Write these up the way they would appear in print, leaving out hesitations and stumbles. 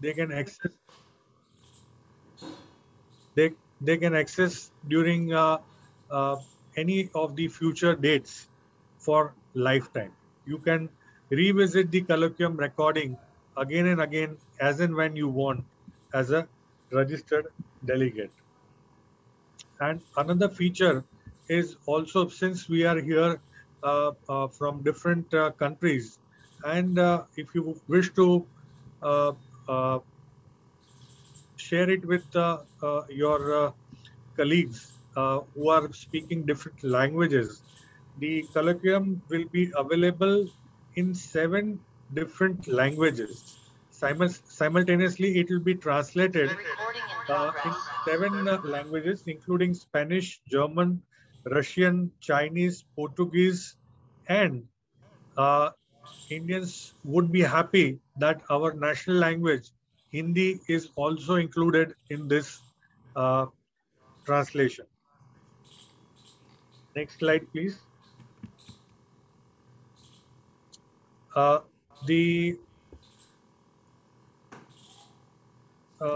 they can access they can access during any of the future dates for lifetime. You can revisit the colloquium recording again and again as and when you want as a registered delegate. And another feature is also, since we are here from different countries, and if you wish to uh, uh, share it with your colleagues who are speaking different languages, the colloquium will be available in 7 different languages. Simultaneously, it will be translated in 7 languages, including Spanish, German, Russian, Chinese, Portuguese, and uh, Indians would be happy that our national language, Hindi, is also included in this uh, translation. Next slide, please. Uh, the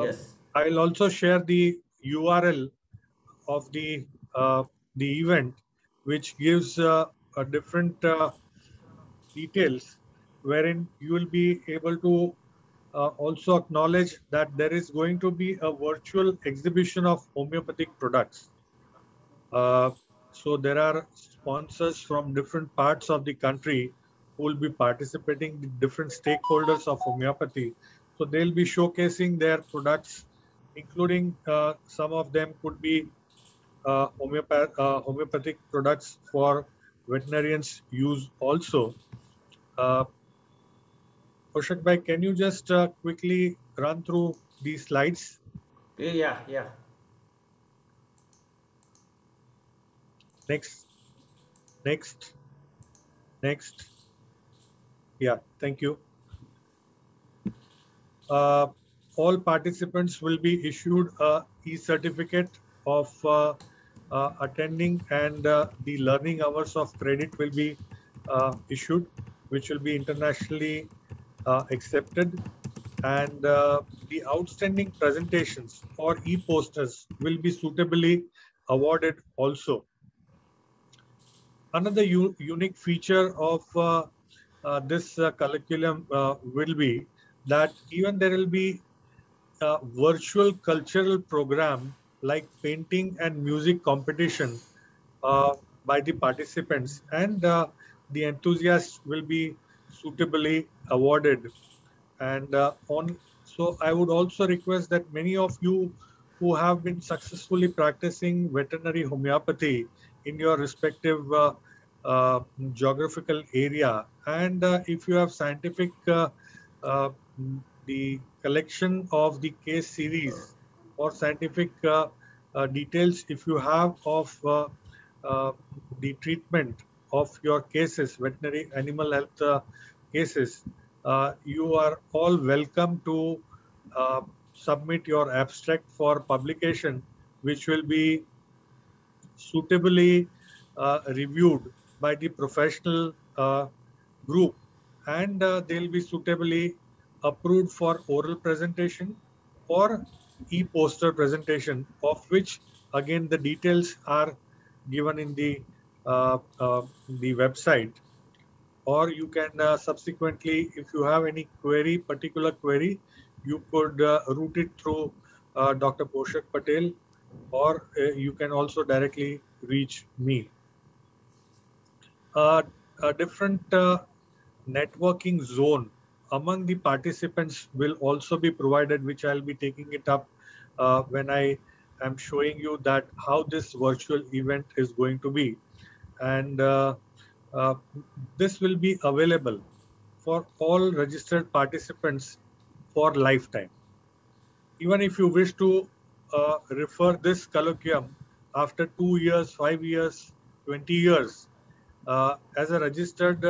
Yes. I'll also share the URL of uh, the event, which gives a different details, wherein you will be able to also acknowledge that there is going to be a virtual exhibition of homeopathic products. Uh, so there are sponsors from different parts of the country who will be participating, the different stakeholders of homeopathy. So they'll be showcasing their products, including some of them could be homeopathic products for veterinarians use also. Koshak Bhai, can you just quickly run through these slides? Yeah, yeah. Next, next, next. Yeah, thank you. All participants will be issued a e-certificate of attending, and the learning hours of credit will be issued, which will be internationally accepted. And the outstanding presentations or e-posters will be suitably awarded also. Another unique feature of this curriculum will be that even there will be a virtual cultural program like painting and music competition uh, by the participants, and the enthusiasts will be suitably awarded. And so I would also request that many of you who have been successfully practicing veterinary homeopathy in your respective uh, geographical area, and if you have scientific uh, the collection of the case series or scientific details, if you have of uh, the treatment of your cases, veterinary animal health cases, you are all welcome to submit your abstract for publication, which will be suitably reviewed by the professional group, and they'll be suitably approved for oral presentation or e-poster presentation, of which again the details are given in the website. Or you can subsequently, if you have any particular query, you could route it through Dr. Poshak Patel, or you can also directly reach me. A different networking zone among the participants will also be provided, which I'll be taking it up when I am showing you that how this virtual event is going to be. And uh, this will be available for all registered participants for lifetime. Even if you wish to refer this colloquium after 2 years, 5 years, 20 years, as a registered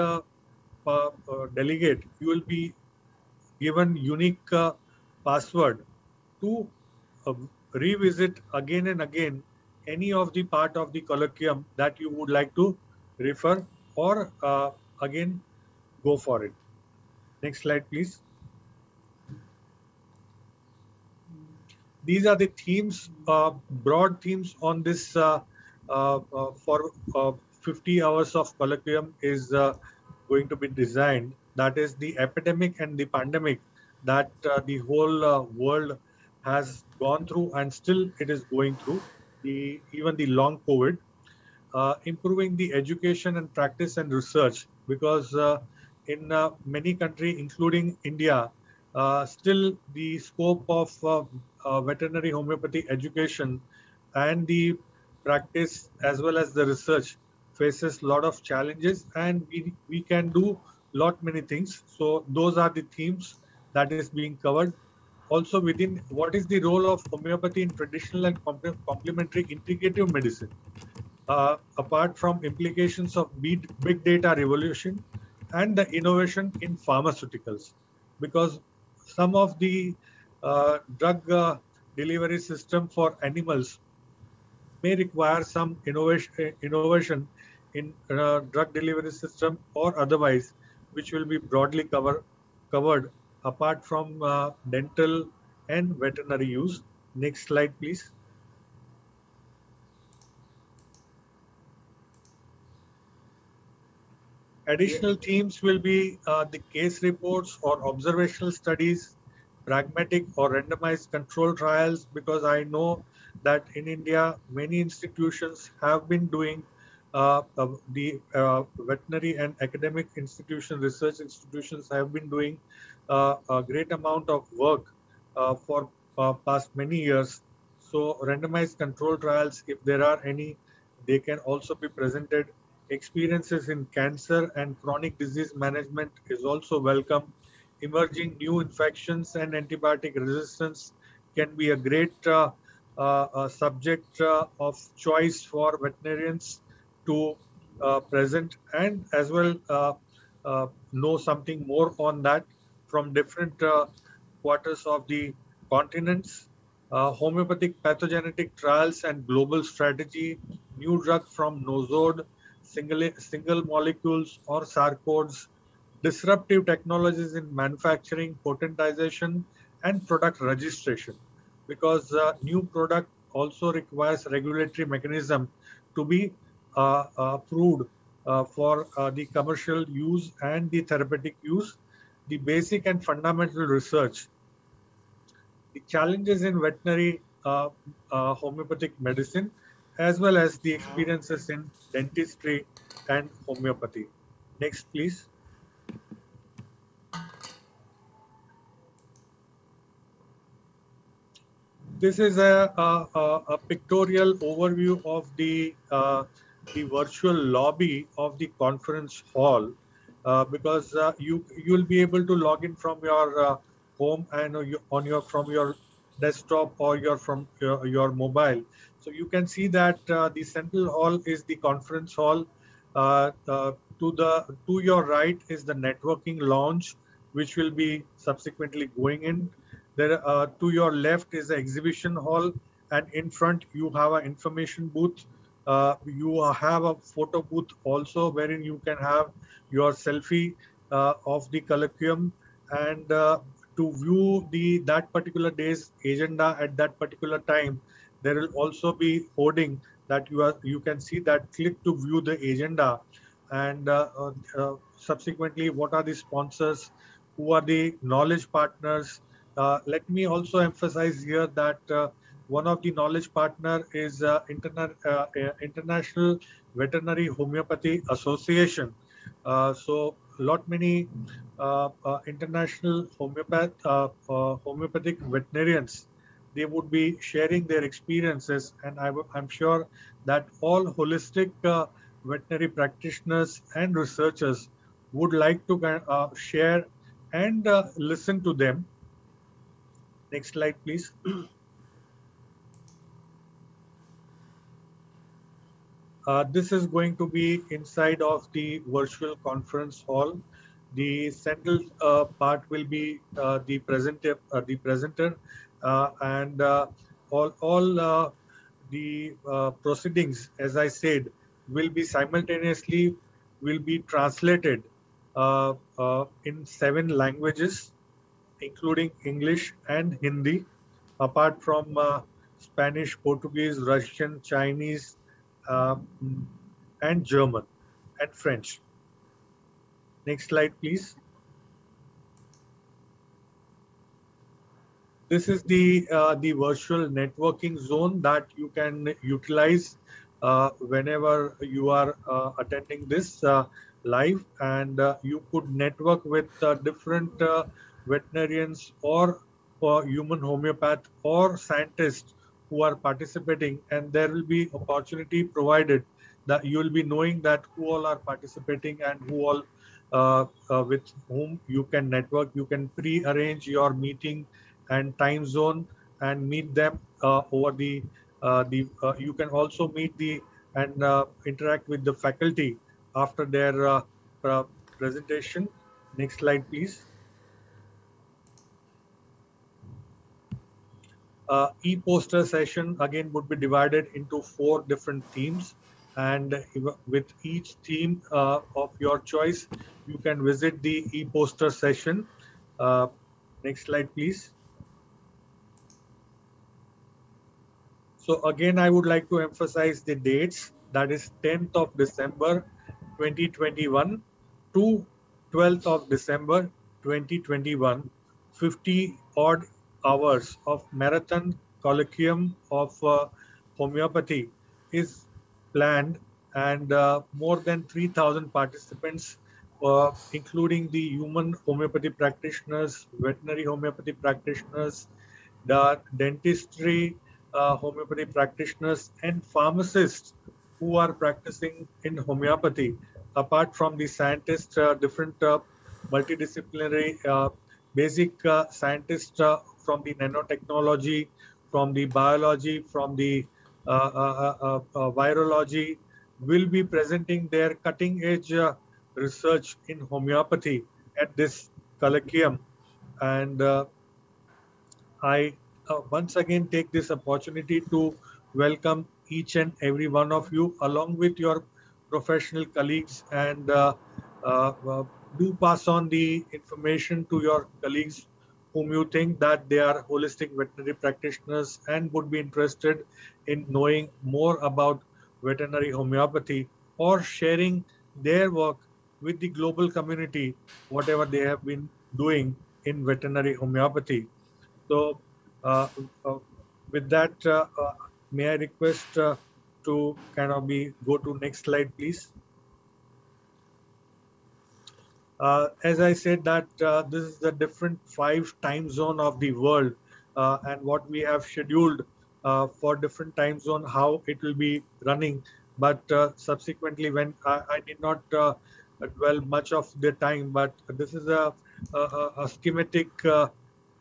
delegate, you will be given unique password to uh, revisit again and again any of the part of the colloquium that you would like to refer, or again go for it. Next slide, please. these are the themes, broad themes on this for 50 hours of colloquium is going to be designed. That is the epidemic and the pandemic that the whole world has gone through and still it is going through, even the long COVID, improving the education and practice and research, because in many countries, including India, still the scope of veterinary homeopathy education and the practice as well as the research faces a lot of challenges, and we can do lot many things. So those are the themes that is being covered. Also, within what is the role of homeopathy in traditional and complementary integrative medicine, apart from implications of big data revolution and the innovation in pharmaceuticals, because some of the drug delivery system for animals may require some innovation in drug delivery system or otherwise, which will be broadly covered apart from dental and veterinary use. Next slide, please. Yeah. Additional themes will be the case reports or observational studies, pragmatic or randomized control trials, because I know that in India, many institutions have been doing the veterinary and academic institution, research institutions have been doing a great amount of work for past many years. So randomized control trials, if there are any, they can also be presented. Experiences in cancer and chronic disease management is also welcome. Emerging new infections and antibiotic resistance can be a great subject of choice for veterinarians to present, and as well know something more on that from different quarters of the continents. Homeopathic pathogenetic trials and global strategy, new drug from Nozode, single molecules or sarcodes, disruptive technologies in manufacturing, potentization, and product registration. Because new product also requires regulatory mechanism to be approved for the commercial use and the therapeutic use. The basic and fundamental research, the challenges in veterinary homeopathic medicine, as well as the experiences in dentistry and homeopathy. Next, please. This is a pictorial overview of the virtual lobby of the conference hall, because you'll be able to log in from your home and on your from your desktop or your mobile. So you can see that the central hall is the conference hall. To your right is the networking lounge, which will be subsequently going in. There, to your left is the exhibition hall, and in front you have an information booth. You have a photo booth also, wherein you can have your selfie of the colloquium, and to view that particular day's agenda at that particular time. There will also be hoarding that you can see that click to view the agenda, and subsequently what are the sponsors, who are the knowledge partners. Let me also emphasize here that one of the knowledge partner is International Veterinary Homeopathy Association. So lot many international homeopathic veterinarians, they would be sharing their experiences, and I'm sure that all holistic veterinary practitioners and researchers would like to share and listen to them. Next slide, please. This is going to be inside of the virtual conference hall. The central part will be the presenter, and all the proceedings, as I said, will be simultaneously will be translated in 7 languages, including English and Hindi. apart from Spanish, Portuguese, Russian, Chinese, uh, and German and French. Next slide, please. This is the virtual networking zone that you can utilize whenever you are attending this live, and you could network with different veterinarians or human homeopath or scientists who are participating, and there will be opportunity provided that you will be knowing that who all are participating and who all with whom you can network. You can pre-arrange your meeting and time zone and meet them over the you can also meet the and interact with the faculty after their presentation. Next slide, please. E-poster session again would be divided into 4 different themes, and with each theme of your choice you can visit the e-poster session. Next slide, please. So again, I would like to emphasize the dates. That is 10th of December 2021 to 12th of December 2021. 50 odd hours of marathon colloquium of homeopathy is planned, and more than 3,000 participants, including the human homeopathy practitioners, veterinary homeopathy practitioners, the dentistry homeopathy practitioners, and pharmacists who are practicing in homeopathy, apart from the scientists, different multidisciplinary basic scientists from the nanotechnology, from the biology, from the virology, will be presenting their cutting edge research in homeopathy at this colloquium. And I once again take this opportunity to welcome each and every one of you along with your professional colleagues, and do pass on the information to your colleagues whom you think that they are holistic veterinary practitioners and would be interested in knowing more about veterinary homeopathy, or sharing their work with the global community, whatever they have been doing in veterinary homeopathy. So, uh, uh, with that, may I request to kind of go to next slide, please. As I said that this is the different 5 time zone of the world, and what we have scheduled for different time zone, how it will be running. But subsequently, when I did not dwell much of the time, but this is a schematic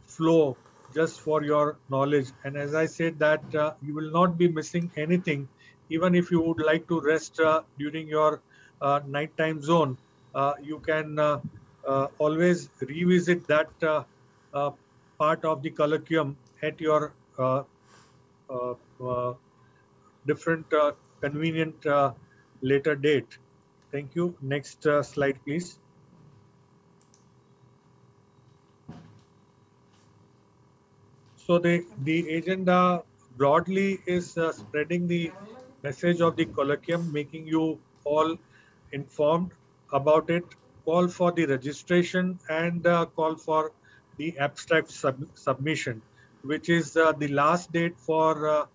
flow just for your knowledge. And as I said that you will not be missing anything, even if you would like to rest during your nighttime zone. You can always revisit that uh, part of the colloquium at your uh, uh, different convenient later date. Thank you. Next slide, please. So the agenda broadly is spreading the message of the colloquium, making you all informed about it, call for the registration, and call for the abstract submission, which is the last date for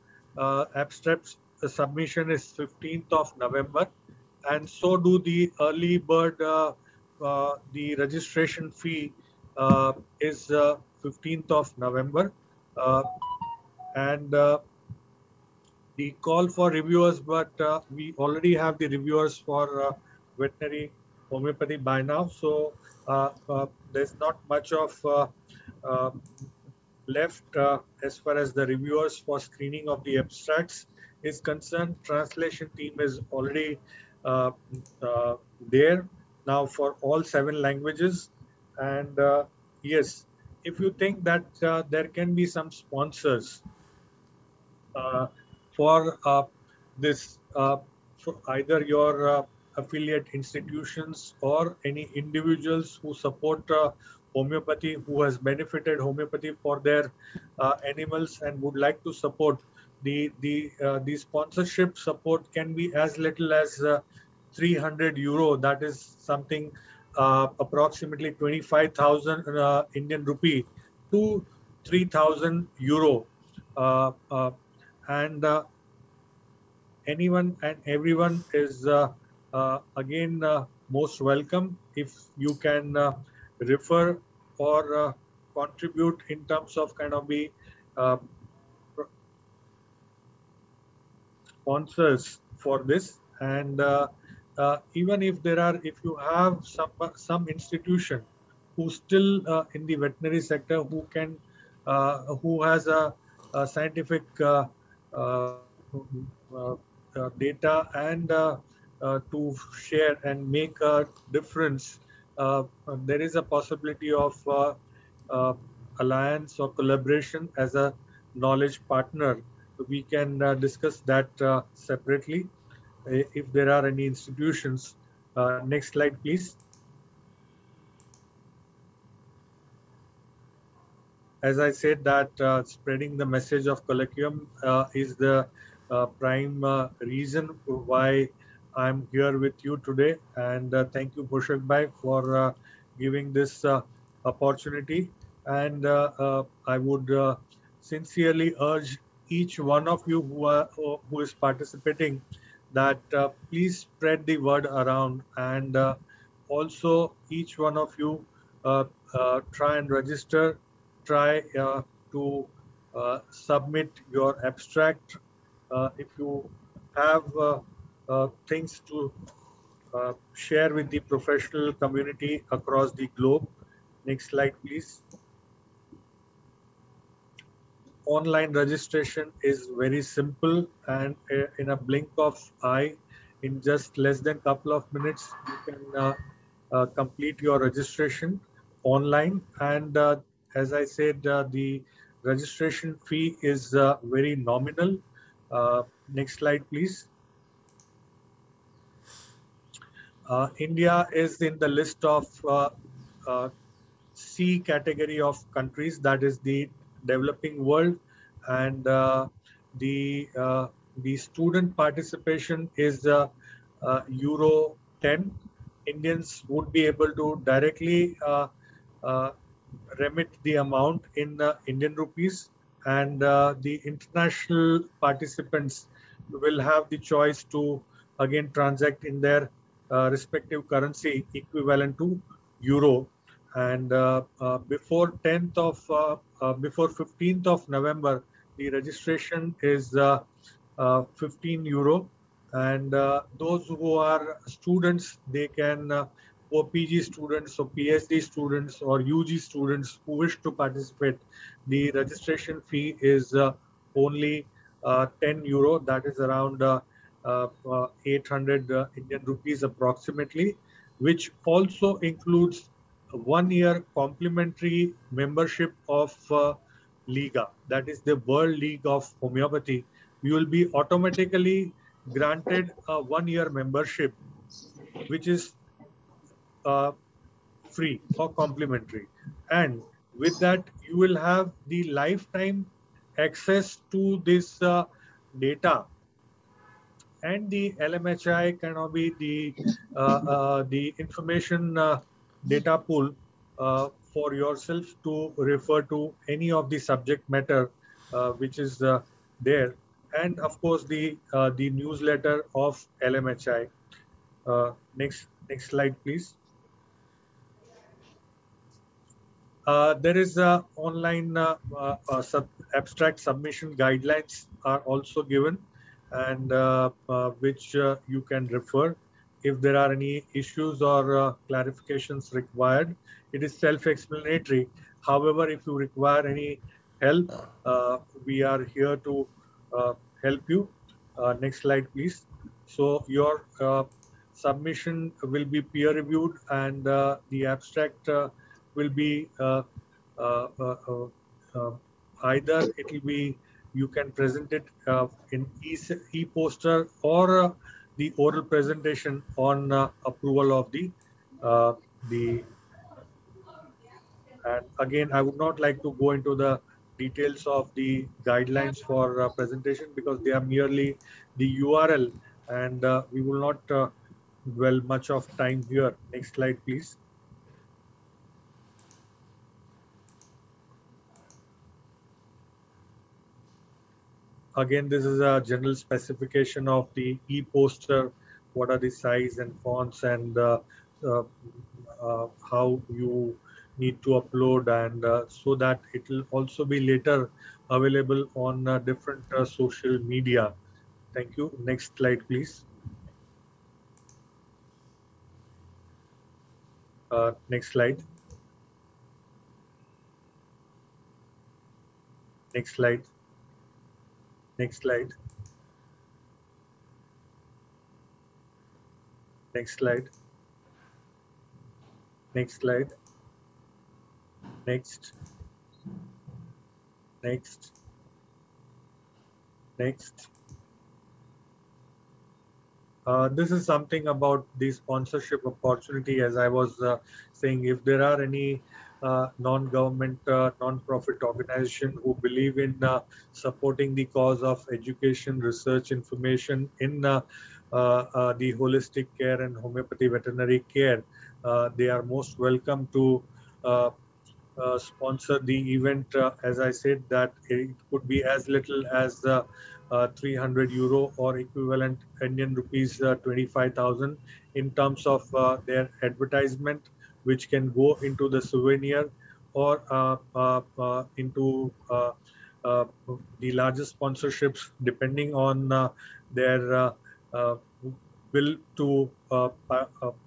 abstract submission is 15th of November, and so do the early bird. The registration fee is 15th of November, uh, and the call for reviewers, but we already have the reviewers for veterinary homeopathy by now, so there's not much of uh, left as far as the reviewers for screening of the abstracts is concerned. Translation team is already uh, uh, there now for all 7 languages, and yes, if you think that there can be some sponsors uh, for this, for either your affiliate institutions or any individuals who support homeopathy, who has benefited homeopathy for their animals and would like to support the sponsorship support can be as little as 300 euro. That is something approximately 25,000 Indian rupee to 3,000 euro. And anyone and everyone is again most welcome if you can refer or contribute in terms of kind of the uh, sponsors for this. And even if there are, if you have some institution who still in the veterinary sector who can who has a scientific uh, uh, data and to share and make a difference, there is a possibility of uh, alliance or collaboration as a knowledge partner. We can discuss that separately if there are any institutions. Next slide, please. As I said, that spreading the message of colloquium is the prime reason why I'm here with you today. And thank you, Bhushak Bhai, for giving this opportunity. And I would sincerely urge each one of you who is participating that please spread the word around, and also each one of you try and register, try to submit your abstract. If you have things to share with the professional community across the globe. Next slide, please. Online registration is very simple, and in a blink of eye, in just less than couple of minutes, you can complete your registration online. And as I said, the registration fee is very nominal. Next slide, please. India is in the list of uh, C category of countries, that is the developing world, and the student participation is Euro 10. Indians would be able to directly uh, remit the amount in Indian rupees, and the international participants will have the choice to again transact in their respective currency equivalent to euro. And before 10th of before 15th of November, the registration is 15 euro, and those who are students, they can or PG students or PhD students or UG students who wish to participate, the registration fee is only 10 euro, that is around 800 Indian rupees approximately, which also includes 1 year complimentary membership of Liga, that is the World League of Homeopathy. You will be automatically granted a 1 year membership, which is uh, free or complimentary. And with that, you will have the lifetime access to this data, and the LMHI cannot be the information data pool for yourself to refer to any of the subject matter which is there, and of course the newsletter of LMHI. Next slide, please. There is a online abstract submission guidelines are also given, and which you can refer if there are any issues or clarifications required. It is self-explanatory. However, if you require any help, we are here to help you. Next slide, please. So your submission will be peer reviewed, and the abstract will be uh, uh, uh, uh, either it will be, you can present it in e-poster or the oral presentation on approval of the And again, I would not like to go into the details of the guidelines for presentation because they are merely the URL, and we will not dwell much of time here. Next slide, please. Again, this is a general specification of the e-poster. What are the size and fonts, and uh, how you need to upload, and so that it will also be later available on different social media. Thank you. Next slide, please. Next slide. Next slide. Next slide. Next slide. Next slide. Next. Next. Next. This is something about the sponsorship opportunity. As I was saying, if there are any non-government, non-profit organization who believe in supporting the cause of education, research, information in the holistic care and homeopathy veterinary care, they are most welcome to uh, sponsor the event. As I said, that it could be as little as 300 euro or equivalent Indian rupees 25,000 in terms of their advertisement, which can go into the souvenir or into the largest sponsorships, depending on their uh, will to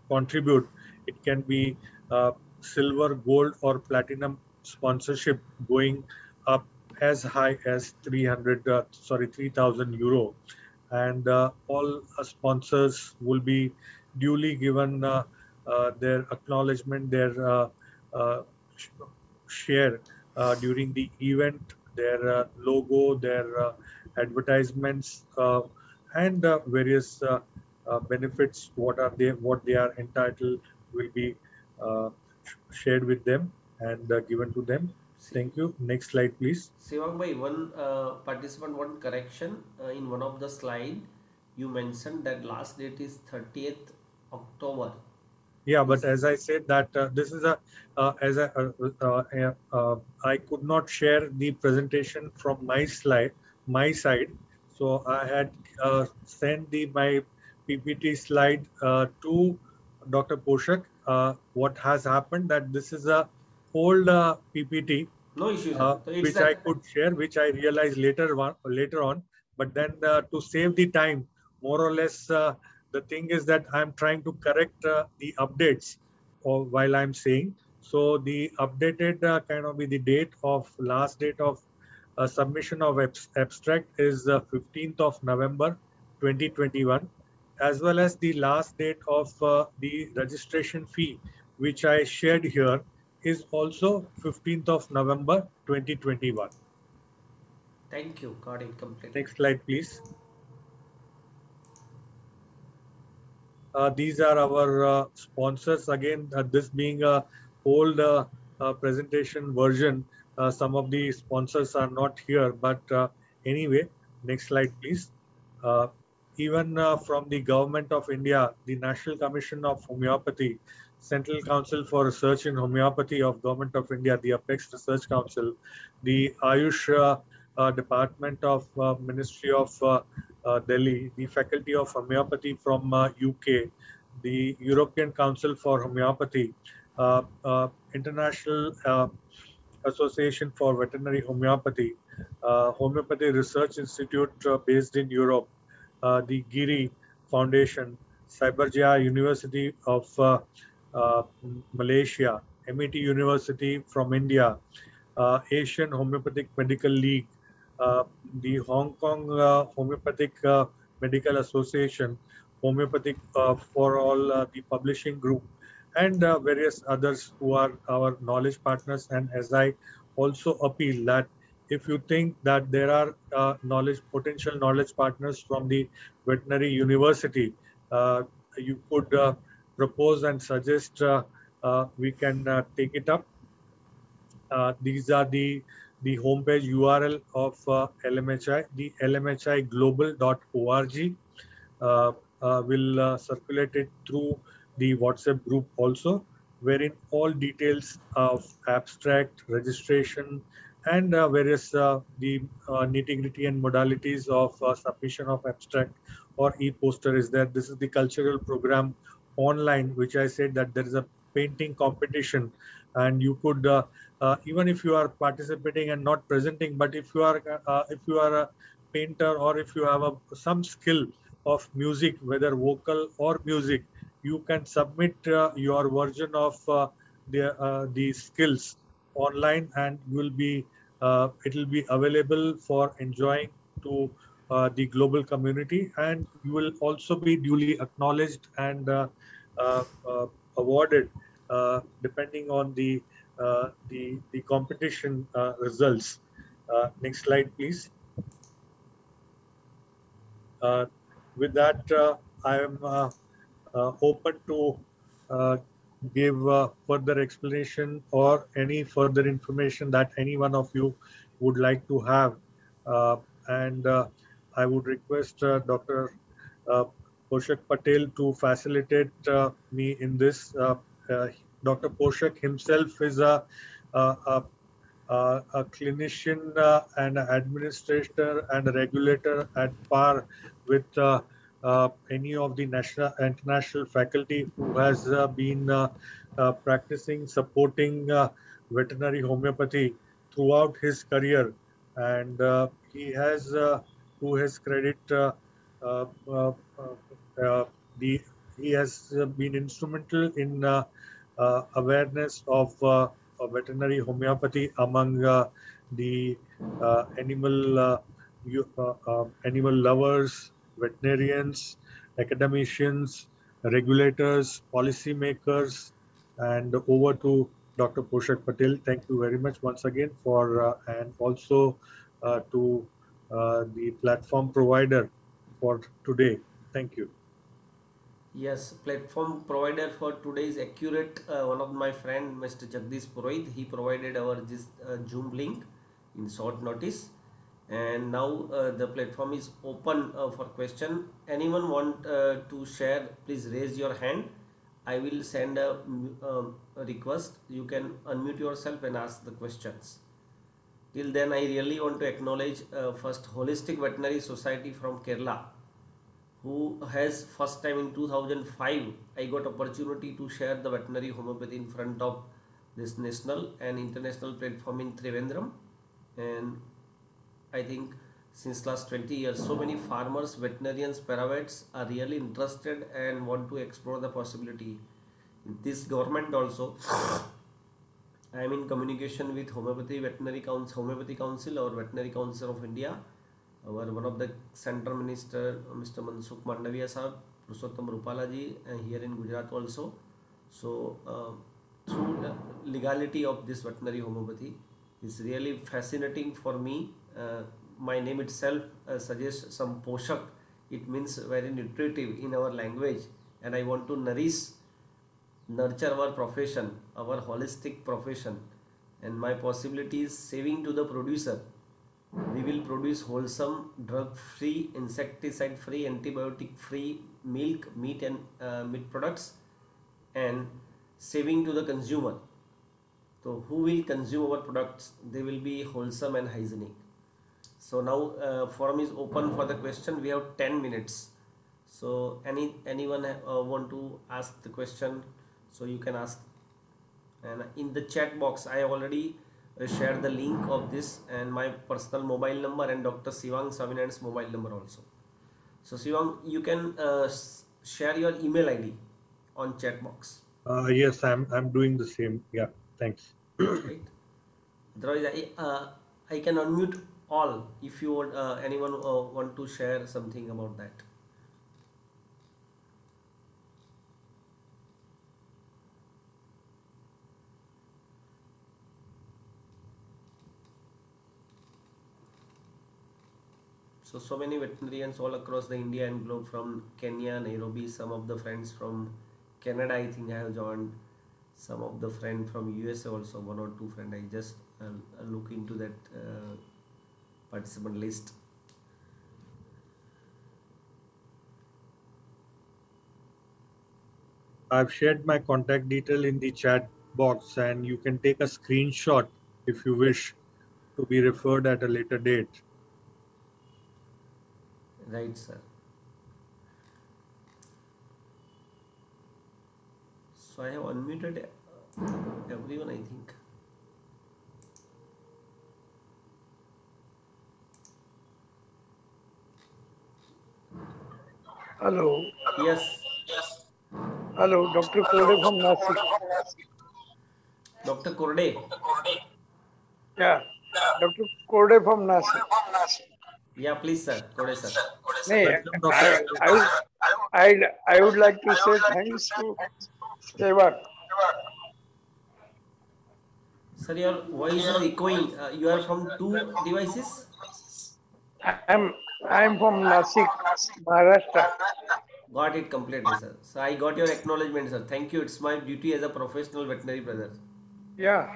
contribute. It can be silver, gold, or platinum sponsorship going up as high as 3,000 euro, and all sponsors will be duly given their acknowledgement, their uh, share during the event, their logo, their advertisements, and various benefits. What they are entitled will be uh, shared with them and given to them. See, Thank you. Next slide, please. Sivang bhai, one participant, one correction. In one of the slide, you mentioned that last date is 30th October. Yeah, but Is as I said that this is a as a I could not share the presentation from my side. So I had sent my PPT slide to Dr. Poshak. What has happened that this is a old PPT no issue, sir. So it's which I that. could share, which I realized later on. But then to save the time, more or less, the thing is that I'm trying to correct the updates while I'm saying. So the updated kind of be the date of last date of submission of abstract is 15th of November 2021, as well as the last date of the registration fee, which I shared here, is also 15th of November 2021. Thank you. Got it completely. Next slide, please. These are our sponsors. Again, this being a old presentation version, some of the sponsors are not here. But anyway, next slide, please. Uh, Even from the Government of India, the National Commission of Homeopathy, Central Council for Research in Homeopathy of Government of India, the Apex Research Council, the Ayush Department of Ministry of Delhi, the Faculty of Homeopathy from UK, the European Council for Homeopathy, International Association for Veterinary Homeopathy, Homeopathy Research Institute based in Europe, the Giri Foundation, Cyberjaya University of Malaysia, MET University from India, Asian Homeopathic Medical League, uh, the Hong Kong Homeopathic Medical Association, Homeopathic for All, the publishing group, and various others who are our knowledge partners. And as I also appeal that if you think that there are potential knowledge partners from the veterinary university, you could propose and suggest, we can take it up. These are the homepage URL of LMHI. The lmhiglobal.org will circulate it through the WhatsApp group also, wherein all details of abstract registration and various the nitty-gritty and modalities of submission of abstract or e-poster is there. This is the cultural program online, which I said that there is a painting competition, and you could even if you are participating and not presenting, but if you are a painter or if you have some skill of music, whether vocal or music, you can submit your version of the skills online, and it will be available for enjoying to the global community, and you will also be duly acknowledged and uh, uh, awarded depending on the competition results. Next slide, please. Uh, with that, I am open to uh, give further explanation or any further information that any one of you would like to have. Uh, and I would request Dr. Uh, Poshak Patel to facilitate me in this. Uh, Dr. Poshak himself is a clinician and administrator and a regulator at par with any of the national international faculty who has been practicing supporting veterinary homeopathy throughout his career, and he has to his credit uh, uh, uh, the he has been instrumental in awareness of veterinary homeopathy among the animal lovers, veterinarians, academicians, regulators, policymakers, and over to Dr. Poshak Patel. Thank you very much once again for and also to the platform provider for today. Thank you. Yes, platform provider for today is Accurate. One of my friend, Mr. Jagdish Purohit, he provided our this Zoom link in short notice, and now the platform is open for question. Anyone want to share? Please raise your hand. I will send a request. You can unmute yourself and ask the questions. Till then, I really want to acknowledge first Holistic Veterinary Society from Kerala, who has first time in 2005 I got opportunity to share the veterinary homeopathy in front of this national and international platform in Trivandrum, and I think since last 20 years so many farmers, veterinarians, paravets are really interested and want to explore the possibility. This government also I am in communication with Homeopathy Council or Veterinary Council of India. Our one of the Central Minister, Mr. Mansukh Mandaviya Sahab, Purushottam Rupala ji, here in Gujarat also. So, through the legality of this veterinary homeopathy is really fascinating for me. My name itself suggests some poshak. It means very nutritive in our language, and I want to nurture our profession, our holistic profession, and my possibility is saving to the producer. We will produce wholesome, drug-free, insecticide-free, antibiotic-free milk, meat and meat products, and saving to the consumer. So who will consume our products? They will be wholesome and hygienic. So now forum is open for the question. We have 10 minutes. So anyone want to ask the question? So you can ask. And in the chat box, I already shared the link of this and my personal mobile number and Dr. Sivang Swaminarayan's mobile number also. So Sivang, you can share your email ID on chat box. Yes, I'm doing the same. Yeah, thanks. Right. Otherwise, I can unmute all if you want anyone want to share something about that. So many veterinarians all across the India and globe, from Kenya, Nairobi, some of the friends from Canada I think I have joined. some of the friend from USA also, one or two friend. I just look into that participant list. I've shared my contact detail in the chat box, and you can take a screenshot if you wish to be referred at a later date. Right, sir. So I have unmuted everyone, I think. Hello. Yes. Hello, Dr. Kode from Nasik. Dr. Korde. Yeah, Dr. Kode from Nasik. Yeah, please, sir. Korde, sir. Nee, Welcome, Dr. I would like to say thanks to Sevak. Sir, your voice is echoing. You are from two devices? I'm from Nasik, Maharashtra. Got it completely, sir. So I got your acknowledgement, sir. Thank you. It's my duty as a professional veterinary brother. Yeah.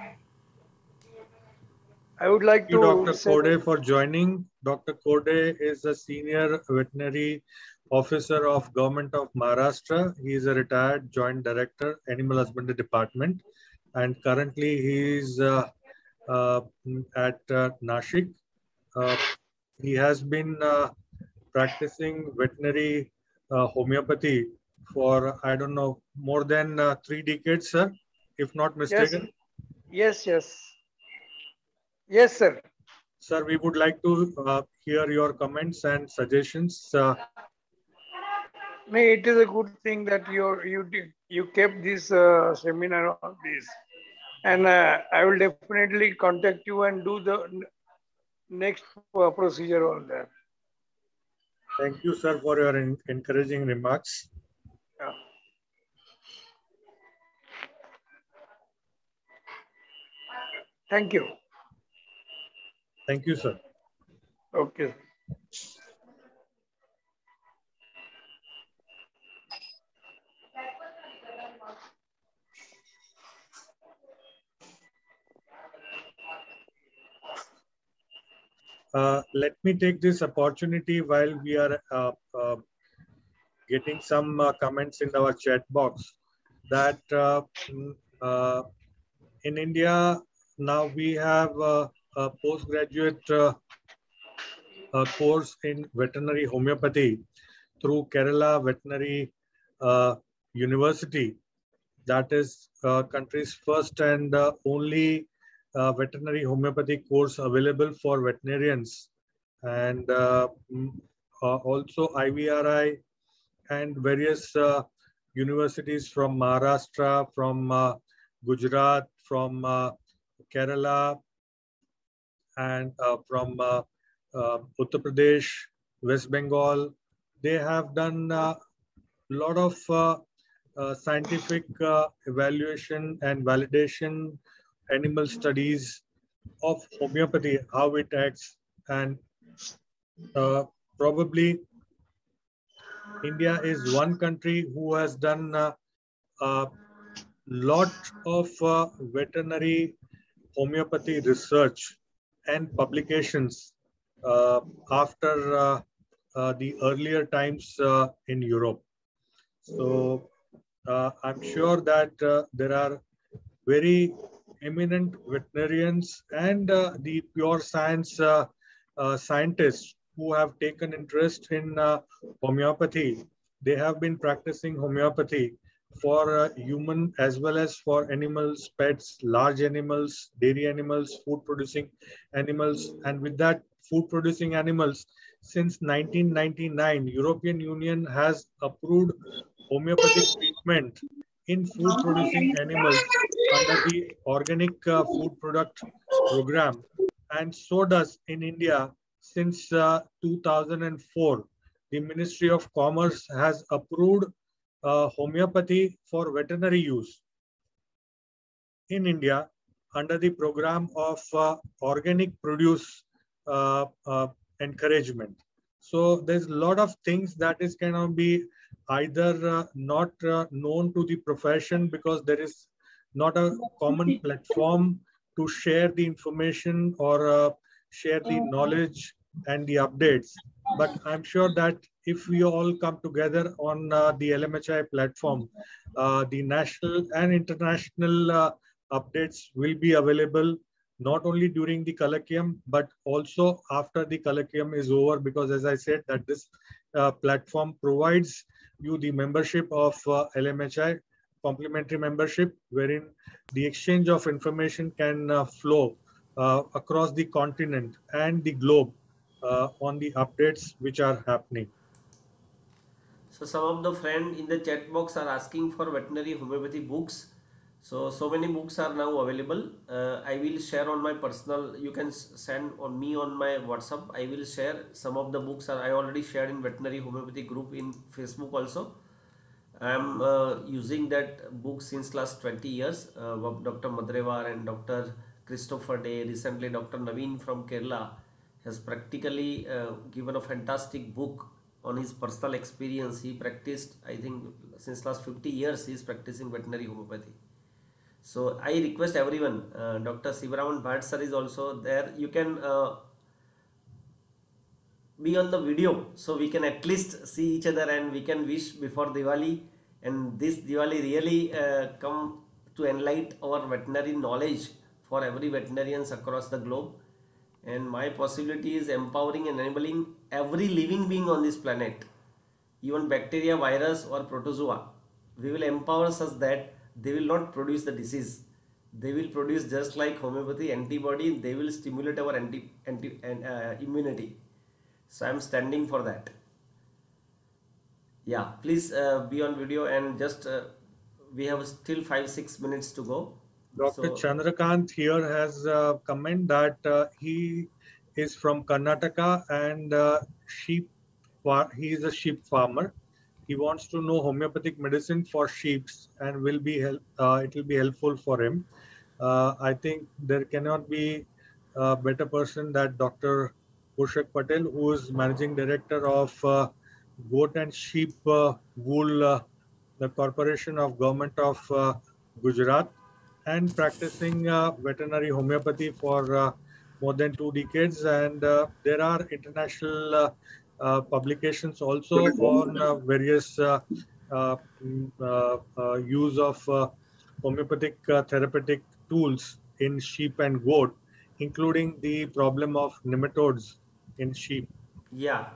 I would like Thank you, to Dr. say Kode, for joining. Dr. Kode is a senior veterinary officer of Government of Maharashtra. He is a retired joint director, Animal Husbandry Department, and currently he is at Nashik. He has been practicing veterinary homeopathy for, I don't know, more than 3 decades, sir, if not mistaken. yes, sir. Sir, we would like to hear your comments and suggestions. It is a good thing that you kept this seminar on this, and I will definitely contact you and do the next procedure on that. Thank you, sir, for your encouraging remarks. Yeah. Thank you. Thank you, sir. Okay. Let me take this opportunity while we are getting some comments in our chat box that in India, now we have a postgraduate course in veterinary homeopathy through Kerala Veterinary University. That is country's first and only veterinary homeopathy course available for veterinarians. And also IVRI and various universities from Maharashtra, from Gujarat, from Kerala, and from Uttar Pradesh, West Bengal. They have done a lot of scientific evaluation and validation, animal studies of homeopathy, how it acts, and probably India is one country who has done a lot of veterinary homeopathy research and publications after the earlier times in Europe. So I'm sure that there are very eminent veterinarians and the pure science scientists who have taken interest in homeopathy. They have been practicing homeopathy for human as well as for animals, pets, large animals, dairy animals, food producing animals, and with that food producing animals since 1999, European Union has approved homeopathic treatment in food producing animals under the organic food product program, and so does in India since 2004. The Ministry of Commerce has approved homeopathy for veterinary use in India under the program of organic produce encouragement. So there's a lot of things that is cannot be either not known to the profession because there is not a common platform to share the information or share the knowledge and the updates. But I'm sure that if we all come together on the LMHI platform, the national and international updates will be available not only during the colloquium, but also after the colloquium is over, because as I said, that this platform provides you the membership of LMHI, complimentary membership, wherein the exchange of information can flow across the continent and the globe on the updates which are happening. So some of the friend in the chat box are asking for veterinary homeopathy books. So many books are now available. I will share on my personal, you can send on me on my WhatsApp. I will share some of the books I already shared in veterinary homeopathy group in Facebook also. I am using that book since last 20 years. Dr. Madrewar and Dr. Christopher Day, recently Dr. Naveen from Kerala has practically given a fantastic book on his personal experience. He practiced, I think, since last 50 years he is practicing veterinary homeopathy. So I request everyone, Dr. Sivaraman Bhatt sir is also there. You can be on the video, so we can at least see each other and we can wish before Diwali. And this Diwali really come to enlighten our veterinary knowledge for every veterinarians across the globe. And my possibility is empowering and enabling every living being on this planet, even bacteria, virus or protozoa. We will empower such that they will not produce the disease. They will produce just like homeopathy antibody. They will stimulate our immunity. So I am standing for that. Yeah, please be on video and just we have still 5-6 minutes to go. Dr. Chandrakant here has comment that he is from Karnataka and he is a sheep farmer. He wants to know homeopathic medicine for sheep and it will be helpful for him. I think there cannot be a better person than Dr. Poshak Patel, who is managing director of Goat and Sheep Wool, the Corporation of Government of Gujarat, and practicing veterinary homeopathy for more than 2 decades. And there are international publications also on various use of homeopathic therapeutic tools in sheep and goat, including the problem of nematodes in sheep. Yeah,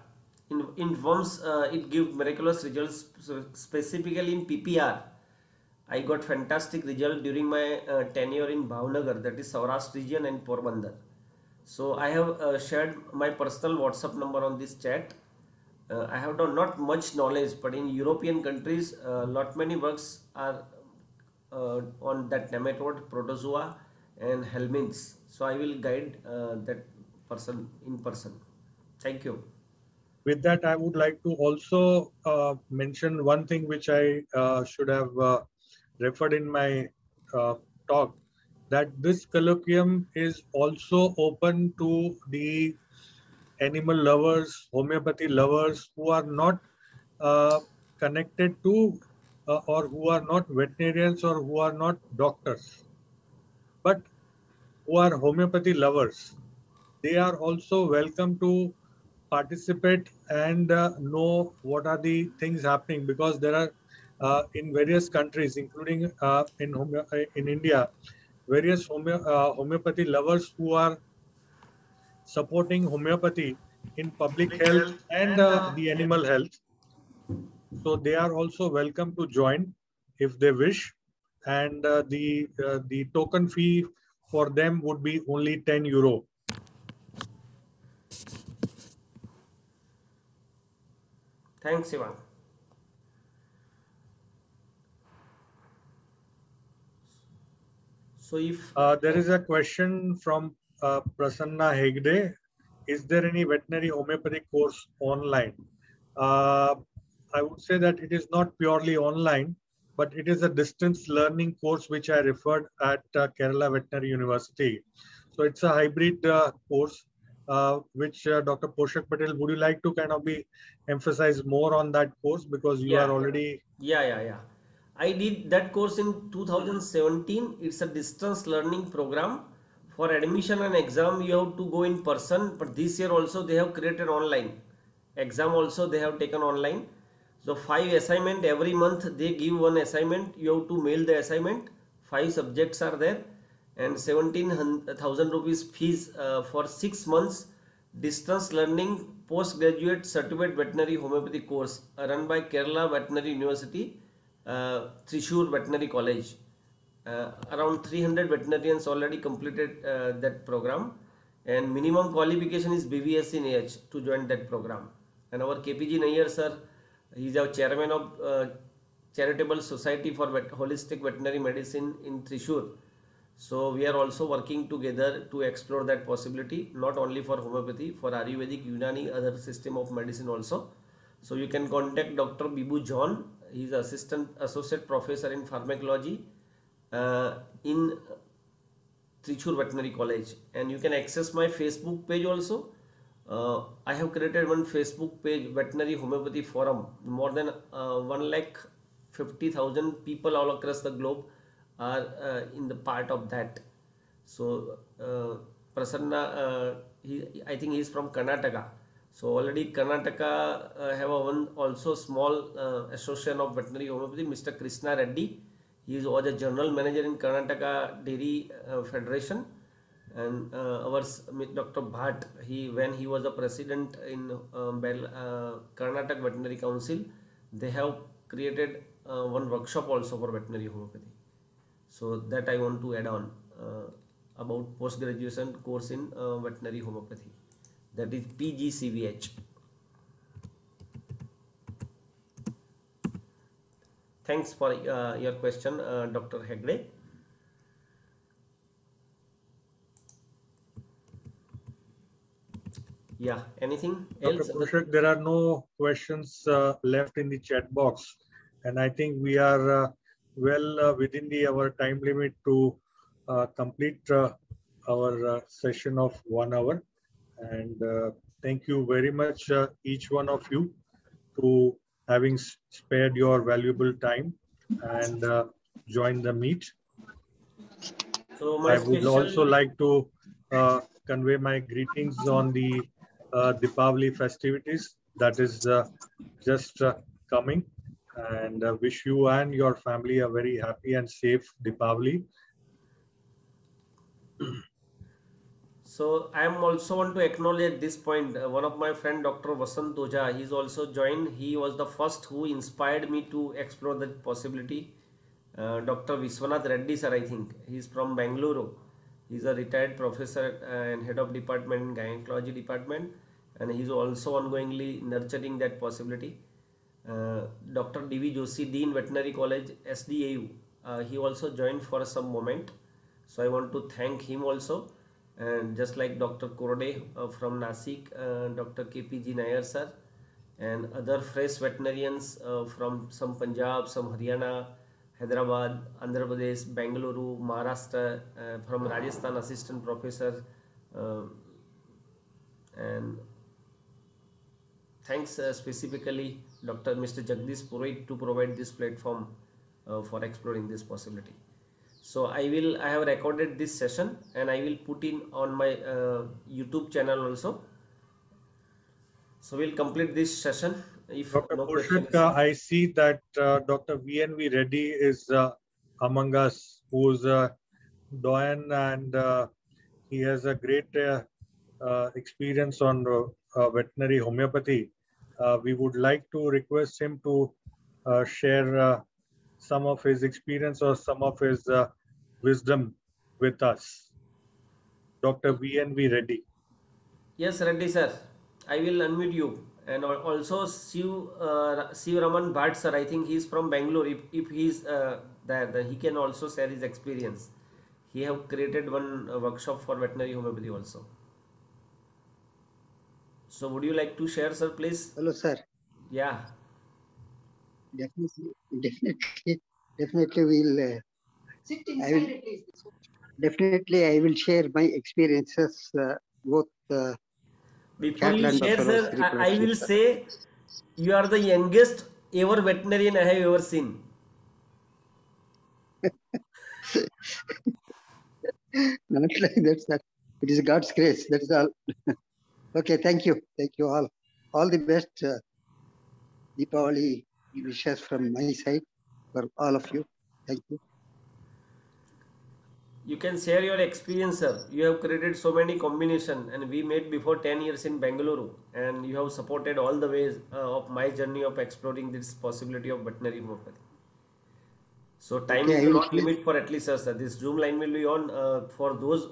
in worms it gives miraculous results. So specifically in PPR, I got fantastic result during my tenure in Bhavnagar, that is Saurashtra region, and Porbandar. So I have shared my personal WhatsApp number on this chat. I have done not much knowledge, but in European countries, lot many works are on that nematode, protozoa, and helminths. So I will guide that person in person. Thank you. With that, I would like to also mention one thing which I should have referred in my talk, that this colloquium is also open to the animal lovers, homeopathy lovers who are not connected to or who are not veterinarians or who are not doctors, but who are homeopathy lovers. They are also welcome to participate and know what are the things happening, because there are in various countries, including in India, various homeopathy lovers who are supporting homeopathy in public health and the animal health. So they are also welcome to join if they wish, and the token fee for them would be only €10. Thanks, Ivan. So if there is a question from Prasanna Hegde, is there any veterinary homeopathic course online? I would say that it is not purely online, but it is a distance learning course which I referred at Kerala Veterinary University. So it's a hybrid course which Dr. Poshak Patel, would you like to kind of emphasize more on that course, because you are already... Yeah. I did that course in 2017. It's a distance learning program. For admission and exam, you have to go in person, but this year also they have created online. Exam also they have taken online. So 5 assignment every month, they give one assignment. You have to mail the assignment. 5 subjects are there, and 17,000 rupees fees for 6 months distance learning postgraduate certificate veterinary homeopathy course run by Kerala Veterinary University, Thrissur Veterinary College. Around 300 veterinarians already completed that program, and minimum qualification is BVS in AH to join that program. And our KPG Nair sir, he is our chairman of Charitable Society for Holistic Veterinary Medicine in Thrissur. So we are also working together to explore that possibility, not only for homeopathy, for Ayurvedic, Unani, other system of medicine also. So you can contact Dr. Bibu John. He is associate professor in pharmacology in Thrissur Veterinary College, and you can access my Facebook page also. I have created one Facebook page, Veterinary Homeopathy Forum. More than 1,50,000 people all across the globe are in the part of that. So Prasanna, I think he is from Karnataka. So already Karnataka have a one also small association of veterinary homeopathy, Mr. Krishna Reddy. He was a general manager in Karnataka Dairy Federation, and Dr. Bhatt, when he was a president in Karnataka Veterinary Council, they have created one workshop also for veterinary homeopathy. So that I want to add on about post-graduation course in veterinary homeopathy, that is PGCVH. Thanks for your question, Dr. Hegde. Yeah, anything else? Dr. Pushak, there are no questions left in the chat box, and I think we are well within our time limit to complete our session of 1 hour. And thank you very much, each one of you, to having spared your valuable time and join the meet. So I would also like to convey my greetings on the Deepavali festivities that is just coming, and wish you and your family a very happy and safe Deepavali. So I am also want to acknowledge at this point one of my friend Dr. Vasant Doja, he's also joined. He was the first who inspired me to explore that possibility. Dr. Viswanath Reddy sir, I think he's from Bangalore. He's a retired professor and head of department in gynecology department, and he's also ongoingly nurturing that possibility. Dr. D.V. Joshi, Dean Veterinary College, SDAU, he also joined for some moment. So I want to thank him also. And just like Dr. Korode from Nasik, Dr. KPG Nair sir, and other fresh veterinarians from some Punjab, some Haryana, Hyderabad, Andhra Pradesh, Bengaluru, Maharashtra, from Rajasthan, assistant professor, and thanks specifically Mr. Jagdish Purohit to provide this platform for exploring this possibility. So I have recorded this session and I will put in on my YouTube channel also. So we'll complete this session. If Dr. no Pushak, I see that Dr. V.N.V. Reddy is among us, who's a doyen, and he has a great experience on veterinary homeopathy. We would like to request him to share some of his experience or some of his wisdom with us. Dr. V.N.V. Reddy. Yes, Reddy sir, I will unmute you. And also Siv Raman Bhatt sir, I think he is from Bangalore. If he is there, then he can also share his experience. He have created one workshop for veterinary homeopathy also. So would you like to share, sir, please? Hello, sir. Yeah. Definitely we'll. Definitely, I will share my experiences both. Before you share, sir, I will say you are the youngest ever veterinarian I have ever seen. Not like that, sir. It is God's grace. That's all. Okay, thank you. Thank you all. All the best. Deepavali wishes from my side for all of you. Thank you. You can share your experience, sir. You have created so many combination, and we met before 10 years in Bengaluru, and you have supported all the ways of my journey of exploring this possibility of veterinary homeopathy. So time Okay, is I will not share. limit for at least us, sir. This Zoom line will be on for those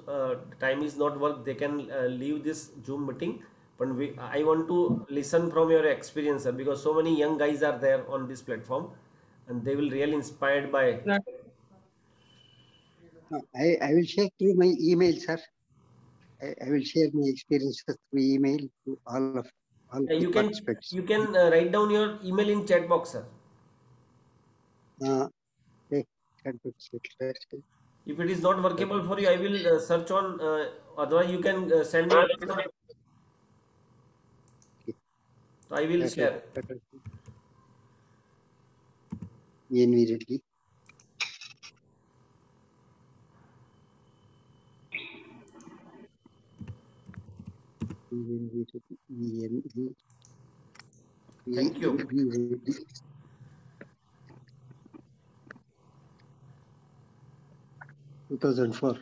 time is not work. They can leave this Zoom meeting. But I want to listen from your experience, sir, because so many young guys are there on this platform, and they will really inspired by. No, I will share through my email, sir. I will share my experiences through email to all the You participants. can write down your email in chat box, sir. Okay, chat box, let's say. If it is not workable for you, I will search on. Otherwise, you can send me. WhatsApp. Okay. So I will share. VNV Reddy. VNV. Thank you. 2004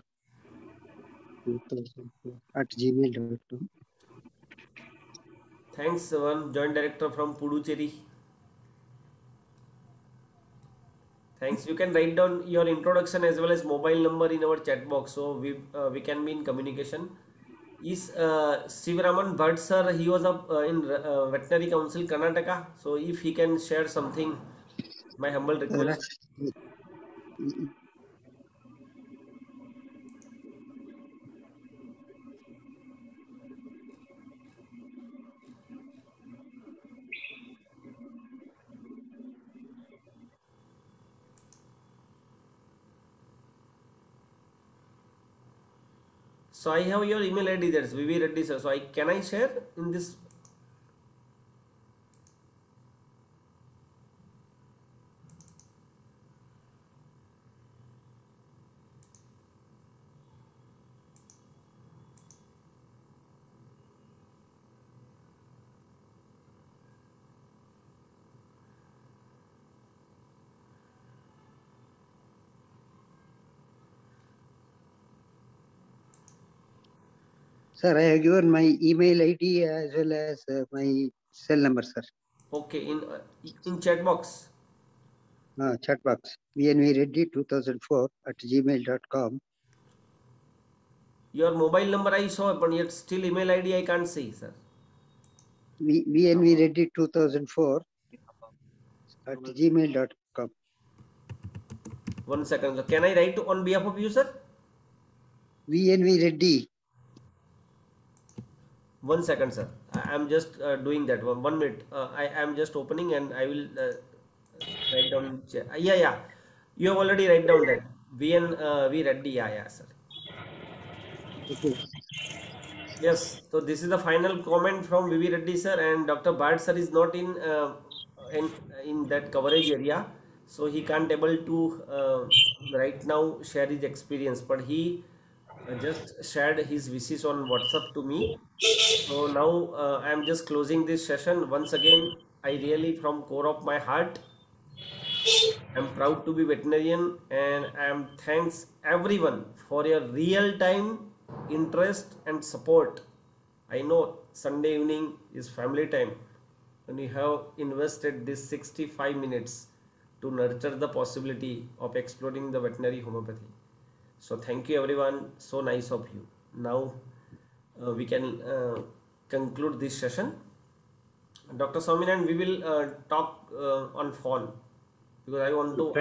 at gmail.com. Thanks, one joint director from Puducherry. Thanks. You can write down your introduction as well as mobile number in our chat box, so we can be in communication. Is Sivaraman Bhatt sir? He was up in Veterinary Council Karnataka. So if he can share something, my humble request. So I have your email ID. That's VV Reddy sir. So can I share in this? Sir, I have given my email ID as well as my cell number, sir. Okay, in chat box. Chat box. vnvreddy2004 at gmail.com. Your mobile number I saw, but yet still email ID I can't see, sir. vnvreddy2004 at gmail.com. 1 second. So can I write on behalf of you, sir? vnvreddy. 1 second, sir. I am just doing that. 1 minute. I am just opening and I will write down. Yeah. You have already write down that. V Reddy. Yeah, sir. Okay. Yes. So this is the final comment from VV Reddy sir, and Dr. Bhatt sir is not in that coverage area, so he can't able to right now share his experience, but he just shared his wishes on WhatsApp to me. So now I am just closing this session. Once again, I really from core of my heart, I am proud to be veterinarian, and I am thanks everyone for your real time interest and support. I know Sunday evening is family time, and you have invested this 65 minutes to nurture the possibility of exploring the veterinary homeopathy. So thank you everyone. So nice of you. Now we can conclude this session. Dr. Swaminathan, we will talk on phone because I want to.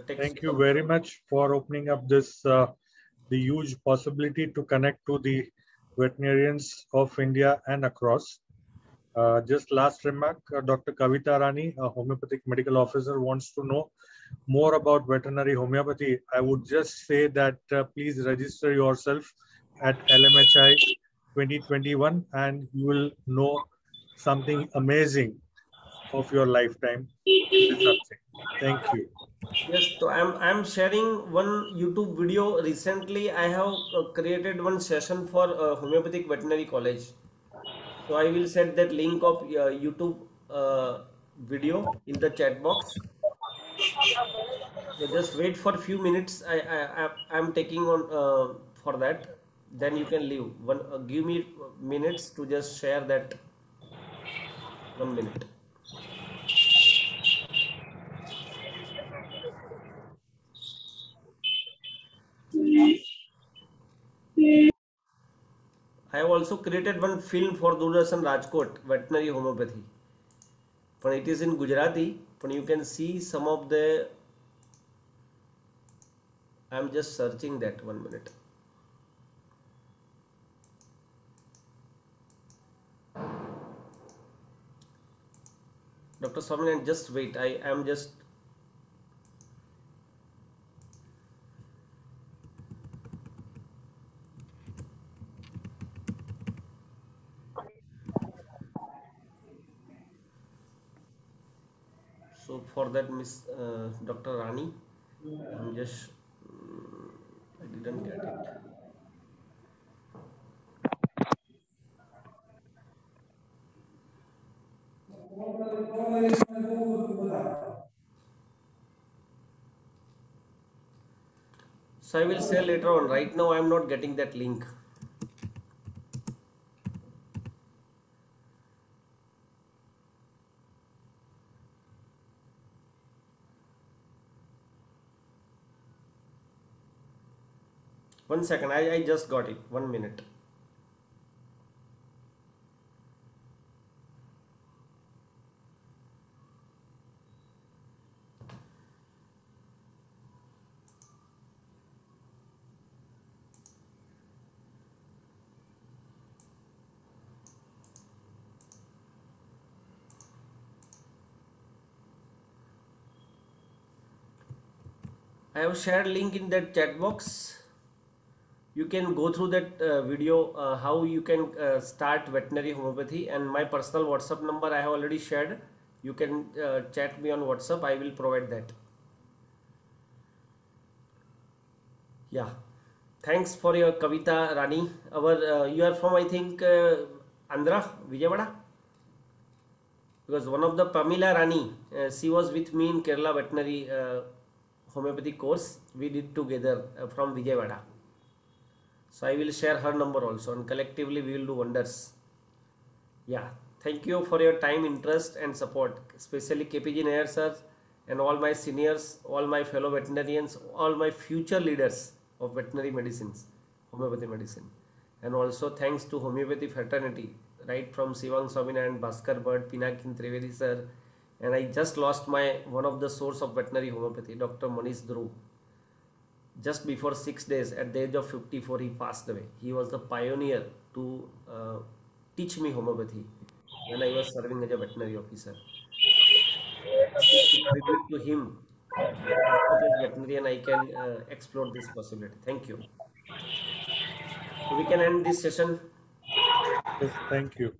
Thank you very much for opening up this the huge possibility to connect to the veterinarians of India and across. Just last remark, Dr. Kavita Rani, a homeopathic medical officer, wants to know more about veterinary homeopathy. I would just say that please register yourself at LMHI 2021 and you will know something amazing of your lifetime in the subject. Thank you. Yes, so I'm sharing one YouTube video. Recently, I have created one session for homeopathic veterinary college. So I will set that link of YouTube video in the chat box. So just wait for a few minutes. I'm taking on for that. Then you can leave. Give me minutes to just share that. 1 minute. I have also created one film for Doordarshan Rajkot, veterinary homeopathy. But it is in Gujarati. But you can see some of the. I'm just searching that 1 minute. Dr. Swaminathan, just wait. I am just. So for that, Miss Dr. Rani, I'm just. I didn't get it. So I will say later on. Right now, I'm not getting that link. One second. I just got it. 1 minute. I have shared link in that chat box. You can go through that video how you can start veterinary homeopathy, and my personal WhatsApp number I have already shared. You can chat me on WhatsApp. I will provide that. Yeah. Thanks for your Kavita Rani. You are from, I think, Andhra, Vijayawada? Because one of the Pamila Rani, she was with me in Kerala veterinary homeopathy course. We did together from Vijayawada. So I will share her number also, and collectively we will do wonders. Yeah. Thank you for your time, interest, and support, especially KPG Nair sir, and all my seniors, all my fellow veterinarians, all my future leaders of veterinary medicines, homeopathy medicine. And also thanks to homeopathy fraternity, right from Sivang Swamina and Bhaskar Bhatt, Pinakin Trivedi sir. And I just lost my one of the source of veterinary homeopathy, Dr. Manish Dhruv. Just before 6 days, at the age of 54, he passed away. He was the pioneer to teach me homeopathy when I was serving as a veterinary officer. To tribute to him, as much as veterinarian, I can explore this possibility. Thank you. So we can end this session. Yes, thank you.